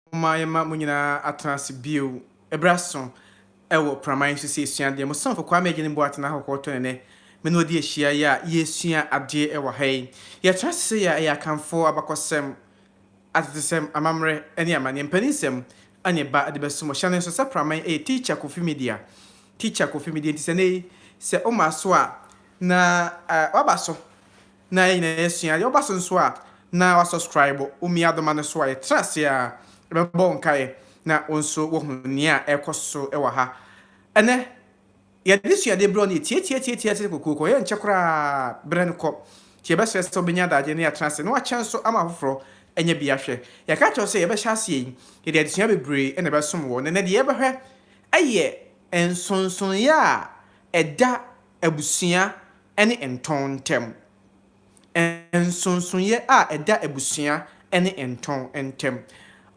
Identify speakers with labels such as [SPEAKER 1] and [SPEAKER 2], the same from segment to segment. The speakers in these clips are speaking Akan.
[SPEAKER 1] my munyina atras bio ebraso ewo praman so se suade mo son for kwa me gene boat na hokoto ne me no de ehia ya yesua ade ewo hai ye trase ya Akanfo abakosem atesem amamre ene amane mpanisem ane ba ade besumo hane so se praman teacher Kofi Media nti se o maso a na wabaso na ina yesua ye obaso nso a na wa subscribe umi adoma no so a trase ya ebe nkae na onso wo hunia ekoso ewa ha ene ya disu de bro ni tie kokoko ye nche kra bren ko tie be so so benya daje ne ya transe no a chanso ama foforo enye bia hwe ya ka cho se ye be hyase yi ye de disu bebre ene be som wo ne de ye be hwe aye ensonson ya eda abusua ene entontem ensonson ye a eda abusua ene entontem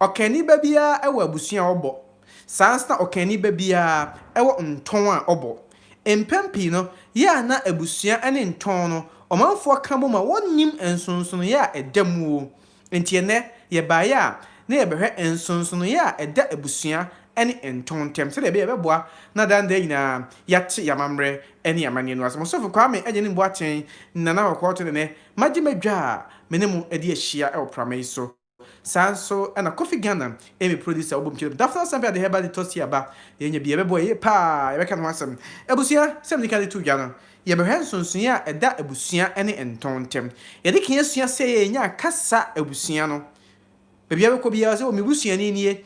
[SPEAKER 1] okani babia ewo abusua obo sansta okani babia ewo nton a obo empempi no ya na abusua ene nton no omanfo kamo ma wonnim ensonson ya edamuo enti ene ye baaya na ye behwe ensonson ya eda abusua ene nton tem se de be beboa na danda nyina yate yamamre ene yamane no asemo so for kwa me eje ni boaten nana hokoto ne magye madwa menemu edi ehia ewo pramai so sanso ana Kofi Ghana emi producer obum chiro dafta sampe de heba de tosi aba yenye bia bebo ye pa ye beka no asem ebusia sem ni kale tu dwa no ye be hensonson ya eda ebusia ene entontem ye de kin asua se ye nya kasa ebusia no bebia be ko bia se o mebusia ni nie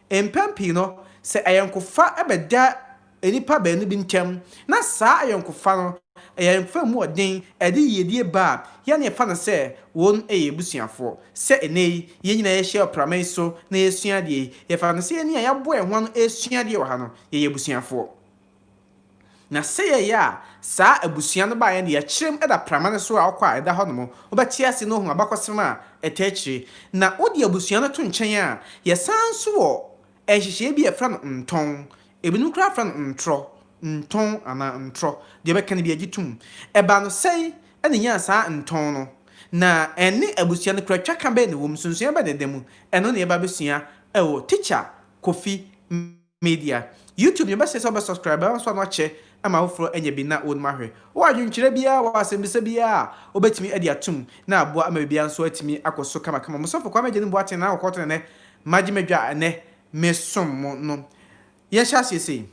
[SPEAKER 1] empampi no se ayankofa ebeda enipa ba nu bi ntem na saa ayankofa no ayankofa mu odin ede yedie ba ya ne fa no se won busuafo se enei ye nyina ye share pramai so na yesua de ye fa no se eni ya bo ehwa no esua de wo ha no ye busuafo na se ye ya saa abusua no ba ye ne ya kirem eda prama no so a okwa eda ho no mo obeti ase no hu abakosem a etachiri na odi abusua no to nchen a ye sanso wo ehihye bi efra no nton ebinu kra fra no ntro nton ana ntro de beka ne bi agitum eba no sei ene nya saa nton no na ene abusua no kra twaka be ne wom sunsun ba de demu eno ne eba besua ewo teacher Kofi Media YouTube you best subscribe so no che ama hofro enye bi na won mahwe wo adwunkyere bia wo asembisa bia obetimi ade atum na aboa ama bia nso atimi akoso kama mo so for kwa megye ne boate na akoto ne magye medwa ne mesom mo no ye sha sese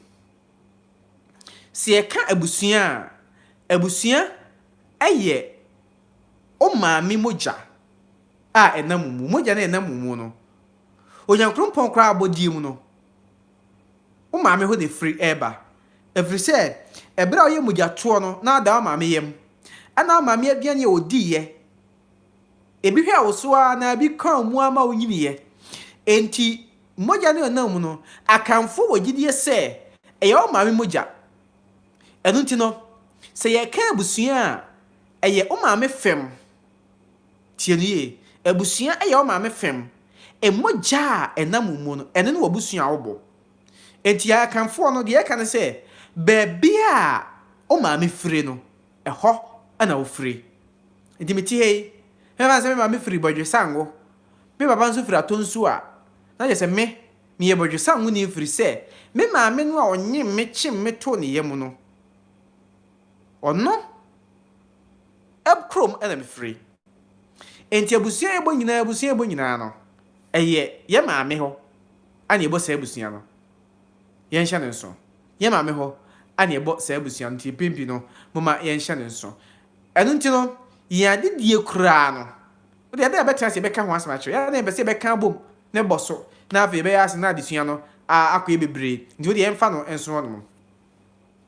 [SPEAKER 1] se ye ka abusua eye o maami moja a enamumu moja na enamumu no onyankrompon kra abodi mu no o maami ho de free eba every said ebra oye moja to no na da maami yem ana maami aduane odi ye ebi hwe awoso a na bi kan mu ama onyini ye enti moja na enamumu no akanfo wogidie se eye o maami moja enu nti no se ye ka abusua a eye o maami fem tienie abusua eye o maami fem emoja enamumu no ene no abusua obo enti ya Akanfo no de ye kan se bebia o maami firi no eho ana wo firi enti meti hei hema se me maami firi bodwe sango me baba nso firi atonsu a na je se me ye bodwe sango ni firi se me maami no a onye me chim me to ne yem no ono ebkrom ana me free enti abusua ebo nyina no eye ye maame ho ani ebo sa abusua no ye nhya ne nso ye maame ho ani ebo sa abusua no ti pempi no moma ye nhya ne nso enu nti no ye adedie kura no o de ade betra se beka ho asema kire ya na be se beka bom ne boso na afi be ya se na adesua no akwa bebre nti o de ye mfa no enso no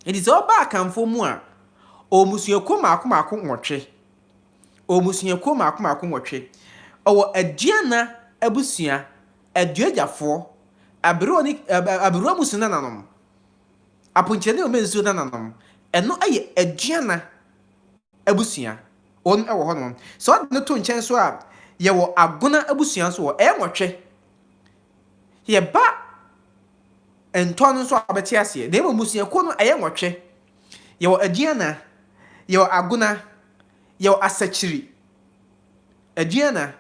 [SPEAKER 1] it is all back Akanfo mu a omusuako maako nwotwe omusuako maako nwotwe owo aduana abusua aduajafo abiro musuna nanom aponchene o mensu nanom eno aye aduana abusua on ewo honom so no to nchen so a ye wo agona abusua so nwotwe ye ba enton so abeti ase de musuako no nwotwe ye wo aduana yo aguna yo asachiri aduana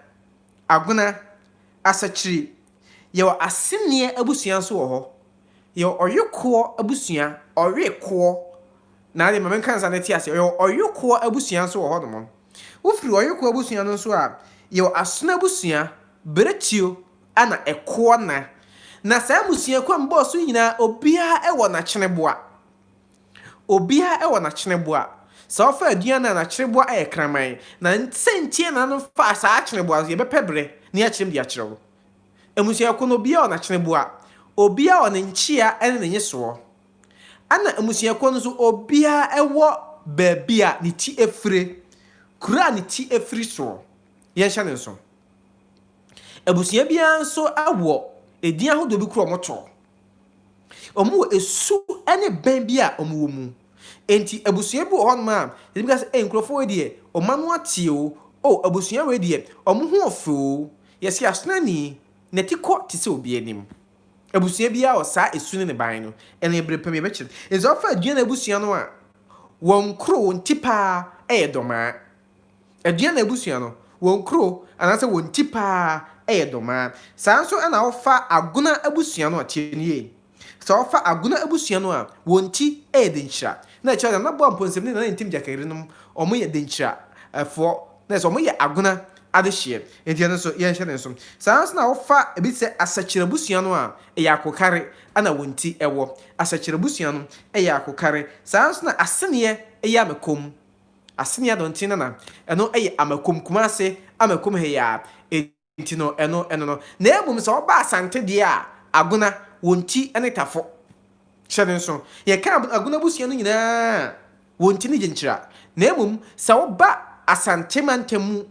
[SPEAKER 1] aguna Asachiri yɛwɔ asɛnniɛ abusua nso wɔ hɔ. Yɛwɔ ɔyekoɔ abusua, ɔyekoɔ. Na ade ma menka nsa ne te ase. Yɛwɔ ɔyekoɔ abusua nso wɔ hɔ nom. Wofiri ɔyekoɔ abusua no nso a, yɛwɔ asona abusua, beretio, ana ɛkoɔ na. Na saa abusuakuo a mbɔɔ so nyinaa obiara ɛwɔ n'akyeneboa. Obiara ɛwɔ n'akyeneboa. Sɛ ɔfa aduane a n'akyeneboa ɛyɛ kraman, na nsɛntie na no fa saa akyeneboa so yɛbɛpɛ berɛ ne akyerɛm de akyerɛ wo. Amusuakuo no obiara wɔ n'akyeneboa. Obiara wɔ ne nkyea ɛne ne nyesoɔ. Ana amusuakuo no nso obiara ɛwɔ baabi a ne ti efire. Kura ne ti efiri soɔ. Yɛnhyɛ ne nso. Abusua biara nso awɔ edin ahodoɔ bi kura ɔmo tɔ. Ɔmo wɔ esu ɛne bɛn bi a ɔmo wɔ mu. Enti abusua bi wɔ hɔ nom a yɛde bi ka sɛ nkurɔfoɔ wɔ deɛ ɔmo ano ate o abusua wɔ deɛ ɔmo ho ɔfɛ o yɛsi asonani na ti kɔ te sɛ obi anim. Abusua biara wɔ saa esu ne ne ban no ɛna ebere pɛm yɛbɛkyerɛ. Ezi ɔfa aduane abusua no a wɔn kuro wɔn ti paa ɛyɛ dɔmaa. Aduane abusua no wɔn kuro anaasɛ wɔn ti paa ɛyɛ dɔmaa. Saa nso ɛna ɔfa agona abusua no a tie ne yie. Sɛ ɔfa agona abusua no a wɔn ti ɛyɛ denkyira. Na kyerɛ na bɔ mponsɛm ne na ntim jakari nom ɔmo yɛ denkyira ɛfoɔ na sɛ ɔmo yɛ agona adehyeɛ. Enti ɛno nso yɛnhyɛ ne nso. Saa nso na ɔfa ebi sɛ asakyerɛ abusua no a ɛyɛ akokare ana wɔn ti ɛwɔ. Asakyerɛ abusua no ɛyɛ akokare. Saa nso na aseneɛ ɛyɛ amakom. Aseneɛ dɔnten na ɛno ɛyɛ amakom kumase amakom heya. Enti no ɛno no. Na ebom sɛ ɔba asante deɛ a agona wɔn ti ɛne tafo. Hyɛ ne nso. Yɛka agona abusua no nyinaa wɔn ti ne gyenkyira. Na ebom sɛ ɔba asante mantamu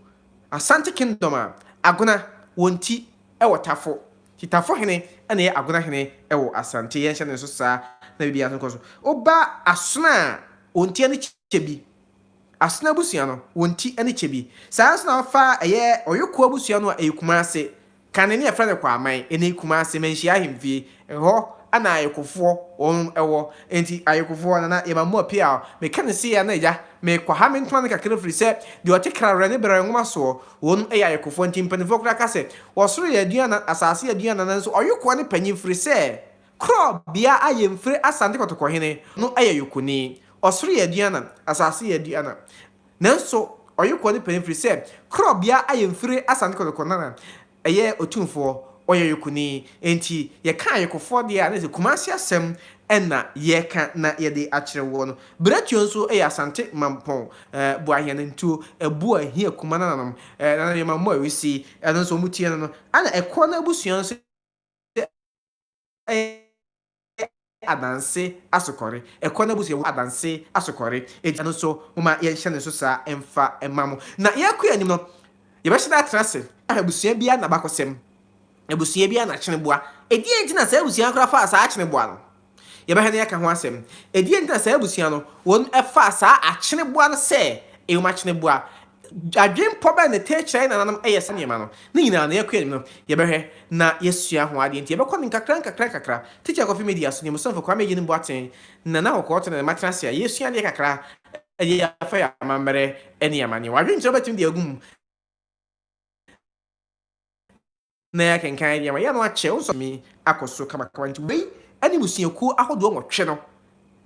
[SPEAKER 1] Asante Kingdom a agona wɔn ti ɛwɔ tafo. Ti tafo hene ɛna yɛ agona hene ɛwɔ asante. Yɛnhyɛ ne nso saa na bibi aso nkɔ so. Oba asona a wɔn ti ne kyɛ bi. Asona abusua no wɔn ti ne kyɛ bi. Saa nso na ɔfa ɛyɛ ɔyeko abusua no a ɛyɛ kumase. Kane ne yɛfrɛ no kwaman ɛna kumase manhyia ahemfie. Ɛhɔ ana ayekofoɔ wɔn ɛwɔ. Enti ayekofoɔ na yɛma mo apia a meka ne se ya na agya mekɔ ha mentoma ne kakra firi sɛ deɛ ɔte krawrɛ ne brɛ nwoma soɔ wɔn ɛyɛ ayekofoɔ nti mpanimfoɔ kora ka sɛ wɔsoro yɛ aduana asase yɛ aduana na nso ɔyekoɔ ne panyin firi sɛ korɔ bia ayɛ mfiri asante kɔtɔkɔhene no ɛyɛ yokoni ɔsoro yɛ aduana asase yɛ aduana nanso ɔyekoɔ ne panyin firi sɛ korɔ bia ayɛ mfiri asante kɔtɔkɔhene ɛyɛ otumfoɔ ɔyɛ yokoni. Enti yɛka ayekofoɔ deɛ a ne sɛ kumase asɛm ɛna yɛka na yɛde akyerɛ wɔ no. Beretio nso ɛyɛ asante mampɔn buahia ne ntuo ɛbu ahia kuma nananom na yɛma mo awisi ɛno nso mu tie no ana ɛkɔ na abusua nso adanse asokɔre ɛkɔ na abusua adanse asokɔre ɛno nso moma yɛnhyɛ ne nso saa ɛmfa ɛma mo na yɛkɔ anim no yɛbɛhyɛ na atrase abusua bia na bakɔsɛm abusua bia na kyeneboa ɛdi nti na saa abusua kora fa saa kyeneboa no yɛbɛhɛ ne yɛka ho asɛm ɛdi nti na saa abusua no wɔn ɛfa saa akyeneboa no sɛ ɛwom akyeneboa adwen pɔbɛ ne te kyerɛ nanam ɛyɛ sɛ nneɛma no ne nyinaa na yɛkɔ anim no yɛbɛhwɛ na yɛsua ho adeɛ nti yɛbɛkɔ ne nkakra teacher Coffee Media so ne musonfo kwa megye ne boaten na na wɔkɔ to ne matena se a yɛsua deɛ kakra ɛyɛ yɛafa yɛ amammerɛ ɛne amane wadwen kyerɛ bɛtumi de agum na yɛkenkan deɛ ma yɛ no akyɛ wo sɔ me akɔ so kamakama nti wei ɛne musuakuo ahodoɔ nwɔtwe no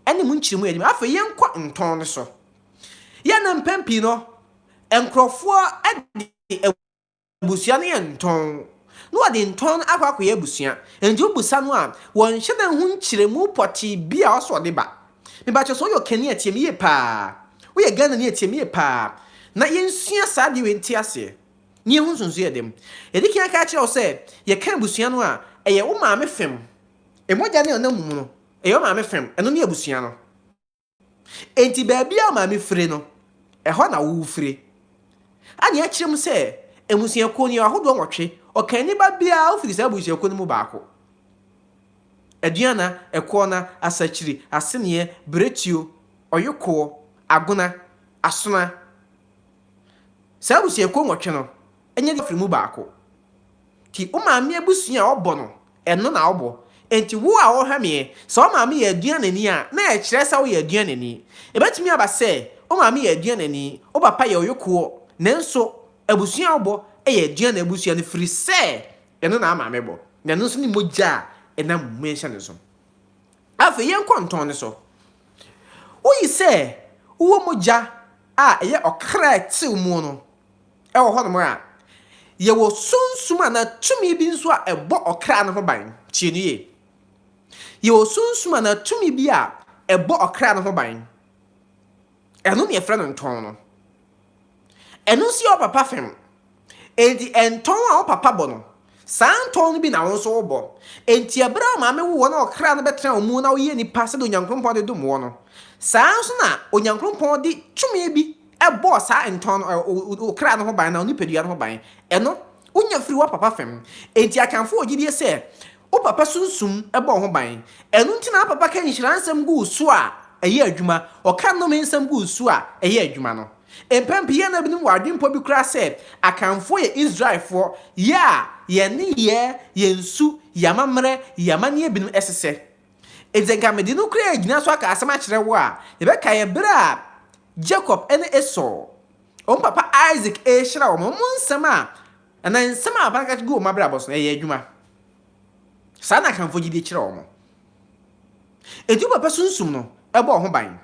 [SPEAKER 1] ɛne mu nkyerɛmu yɛdim afei yɛnkɔ ntɔn no so yɛna mpɛmpi no nkurɔfoɔ ɛde abusua no yɛ ntɔn na wɔde ntɔn no akɔ akɔyɛ abusua nti wobusa no a wɔnhyɛ na ho nkyerɛmu pɔtee bi a ɔsɔ de ba mebakyɛ sɛ woyɛ ɔkani atiam yie paa woyɛ Ghana ni atiam yie paa na yɛnsua saa deɛ wɛnti aseɛ ne yɛho nsonso yɛ dem yɛde kia ka kyerɛ wo sɛ yɛka abusua no a ɛyɛ wo maame fem emogya ne ɔna mumu no ɛyɛ wo maame fem ɛno ne abusua no enti baabi a maame fire no ɛhɔ na wo fire ani akyerɛ mu sɛ emusuakuo ne ahodoɔ nwɔtwe ɔkani ba bia ofiri sɛ abusuakuo no mu baako aduana ɛkɔ na asakyiri aseneɛ beretio ɔyekoɔ agona asona sɛ abusuakuo nwɔtwe no ɛnyɛ de firi mu baako ti o maame abusua a ɔbɔ no ɛno na ɔbɔ enti wo a ɔhwɛ me sɛ o maame yɛ aduana ni a na ɛkyerɛ sɛ wo yɛ aduana ni ebetumi aba sɛ o maame yɛ aduana ni o papa yɛ ɔyekoɔ nanso abusua ɔbɔ ɛyɛ aduana abusua no firi sɛ ɛno na ama mebɔ na no so ni mogya ɛnam mention ne so afa yɛn kɔntɔn ne so woyi sɛ wo mogya a ɛyɛ ɔkra tew mu no ɛwɔ hɔ no mo a yɛwɔ sunsum ana tumi bi nso a ɛbɔ ɔkra no ho ban tie no ye yɛwɔ sunsum ana tumi bi a ɛbɔ ɔkra no ho ban ɛno ne yɛfrɛ no ntɔn no ɛno nso yɛ ɔpapa fam enti ɛntɔn a ɔpapa bɔ no saa ntɔn no bi na wo nso wobɔ enti ɛberɛ a maame wowɔ na ɔkra no bɛtena wo mu na woyɛ nipa sɛ de onyankopɔn de dom wɔ no saa nso na onyankopɔn de tumi bi ɛbɔ saa ntɔn no ɔkra no ho ban na onipadua no ho ban ɛno wonya firi wo papa fam enti akanfo ogidie sɛ wo papa sunsum ɛbɔ ho ban ɛno nti na papa ka nhyira nsɛm gu so a ɛyɛ adwuma ɔka no me nsɛm gu so a ɛyɛ adwuma no empempiye na binim wadwempo bi kura sɛ akanfo yɛ Israelfoɔ ya yɛne yɛnsu yamamrɛ yamane binim ɛsesɛ ezenka mede no kura gyina so aka asɛm akyerɛ wo a yɛbɛka yɛbrɛ a Jacob ɛne Esau papa Isaac ɛhyira wɔn nsɛm a ana nsɛm a banka gu wɔn abrabɔ so ɛyɛ adwuma saa na akanfo gidi kyerɛ wɔn edu papa sunsum no ɛbɔ ho ban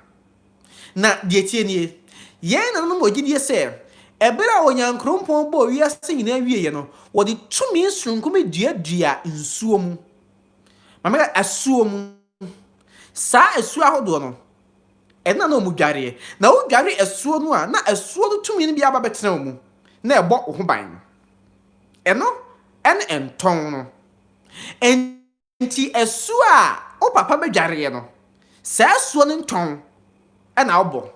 [SPEAKER 1] na deɛ tie nie yɛn na no mo gidi sɛ ɛbere a onyankrompɔn bɔ wiase nyina wie no wɔde tumi sonkom duadua nsuo mu mameka asuo mu saa asuo ahodoɔ no ɛna na ɔmu dware na wo dware asuo no a na asuo no tumi no bi aba bɛtena mu na ɛbɔ ho ban ɛno ɛne ɛntɔn no enti asuo a o papa bɛdware no saa asuo no ntɔn ɛna ɔbɔ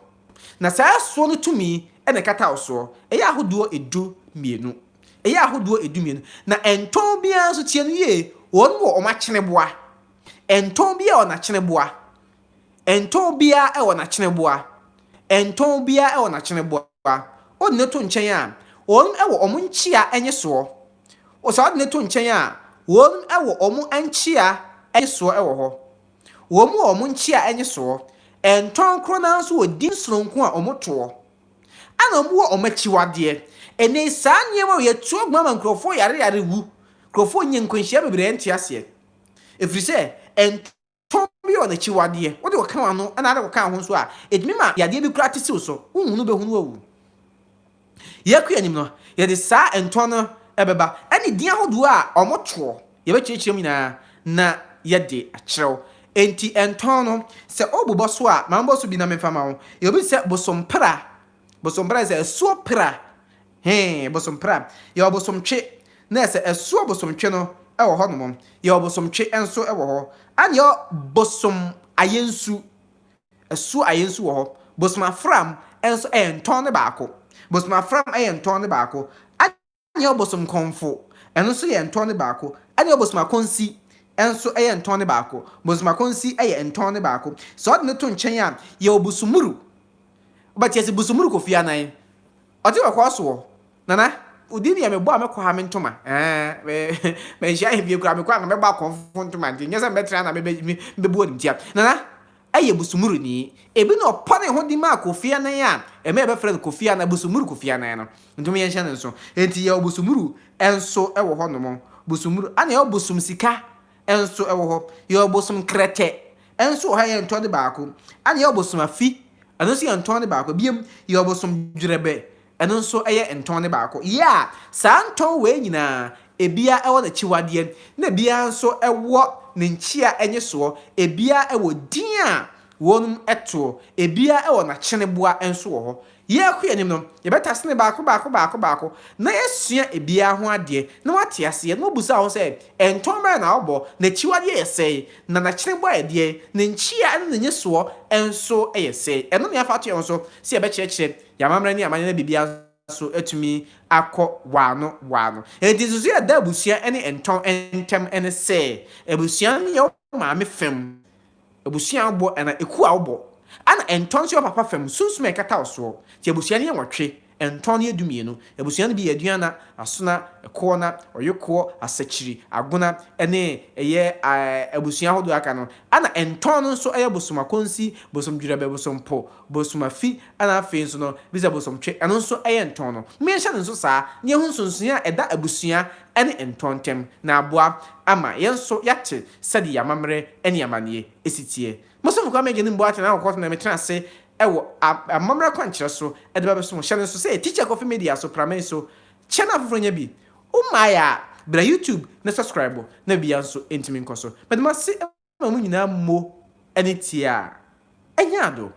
[SPEAKER 1] na saa asuo no tumi ɛna kata oso ɛyɛ ahodoɔ edu mienu ɛyɛ ahodoɔ edu mienu na ɛntɔn bia nso tie no ye wɔn wɔ ɔmakyene boa ɛntɔn bia wɔ nakyene boa ɛntɔn bia ɛwɔ nakyene boa ɛntɔn bia ɛwɔ nakyene boa o ne to nkyɛn a wɔn ɛwɔ ɔmo nkyia ɛnye soɔ o saa ne to nkyɛn a wɔn ɛwɔ ɔmo nkyia ɛnye soɔ ɛwɔ hɔ wɔn wɔ ɔmo nkyia ɛnye soɔ ɛntɔn kro na nso wɔ din soronko a ɔmo toɔ ana ɔmo wɔ ɔmo akyiwadeɛ ɛne saa nneɛma yɛ tuo gbama nkrɔfo yare wu nkrɔfo nye nkwanhyia bebree nte aseɛ ɛfiri sɛ ɛntɔn bi wɔ n'akyiwadeɛ wode wɔka wano ana ade wɔka ho nso a ɛdumi ma yadeɛ bi kora tetew so wohunu bɛhunu awu yɛkɔ anim no yɛde saa ɛntɔn no ɛbɛba ɛne din ahodoɔ a ɔmo toɔ yɛbɛkyerɛkyerɛ mu nyinaa na yɛde akyerɛw enti ɛntɔn no sɛ ɔbobɔ so a mambɔ so bi na memfa ma wo yɛbi sɛ bosompra sɛ ɛsuo pra bosompra yɛ bosomtwe na sɛ ɛsuo bosomtwe no ɛwɔ hɔ nom yɛ bosomtwe enso ɛwɔ hɔ ani bosom ayensu ɛsuo ayensu wɔ hɔ bosom afram enso ɛyɛ ntɔn ne baako bosom afram ɛyɛ ntɔn ne baako ani bosom konfo ɛno nso yɛ ntɔn ne baako ani bosom akonsi enso ɛyɛ ntɔn ne baako bosom akonsi ɛyɛ ntɔn ne baako so ɔde ne to nkyɛn a yɛ bosomuru but yes busumuru ko fia nan ɔte wɔ so nana odi ne me bo a mekɔ ha me ntoma me hia hebie kura me kɔ na me ba kɔnfo ntoma nti nyɛ sɛ metra na me bo nim tia nana ɛyɛ busumuru ni ebi na ɔpɔ ne ho di ma kofia nan a ɛmɛ ɛbɛfrɛ no kofia na busumuru kofia nan no ntoma yɛn hyɛ ne nso enti yɛ busumuru enso ɛwɔ hɔ nom busumuru ana yɛ busum sika enso ɛwɔ hɔ yɛ busum krete enso ha yɛ ntɔ de baako ana yɛ busum afi ɛno nso yɛ ntɔn ne baako biem yɛ ɔbosom dwerɛbɛ ɛno nso ɛyɛ ntɔn ne baako yɛ saa ntɔn wei nyinaa ebia ɛwɔ n'akyiwadeɛ na ebia nso ɛwɔ ne nkyia ɛnye soɔ ebia ɛwɔ din a wɔn ɛtoɔ ebia ɛwɔ n'akyene boa nso wɔ hɔ yɛ kɔ anim no yɛbɛta sene baako na yɛsua ebia ho adeɛ na wate aseɛ na obusa ho sɛ ɛntɔn bɛɛ na ɔbɔ n'akyiwadeɛ yɛ sɛe na n'akyene boa yɛ deɛ ne nkyia ne n'enye soɔ nso ɛyɛ sɛe ɛno ne afa to yɛn so sɛ yɛbɛkyerɛkyerɛ yɛamammerɛ ne amane na bibia so atumi akɔ wano enti so yɛ da abusua ne ɛntɔn ntɛm ne sɛ abusua ne yɛ maame fam abusua bɔ ana eku a wobɔ ana ɛntɔn so papa fam sunsum ɛkata so ti abusua ne yɛ wɔtwe Ɛntɔn no edumienu. Abusua no bi yɛ aduana, asona, ɛkoɔ na, ɔyokoɔ, asakyiri, agona, ɛne ɛyɛ abusua ahodoɔ aka no. Ana ɛntɔn no nso ɛyɛ bosom akonsi, bosom dwerɛbɛ, bosom po, bosom afi, ana afei nso no bisa bosom twe. Ɛno nso ɛyɛ ntɔn no. Mmɛnhyɛ no nso saa, ne ɛho nsonsonoeɛ a ɛda abusua ɛne ntɔn ntam na aboa ama yɛn nso yɛate sɛde yɛamammerɛ ɛne amanneɛ ɛsi tie. Mosom kwa megye ne mbo ate na akɔkɔ na metena ase ɛwɔ amammerɛ kwankyerɛ so ɛde bɛbɛso hyɛ no nso sɛ teacher coffee media so pramen so kyɛ na afoforɔ nya bi womaayɛ bra YouTube na subscribe na bia nso ntimi nkɔ so mede ma se ma mu nyinaa mo ɛne tie a ɛnya ado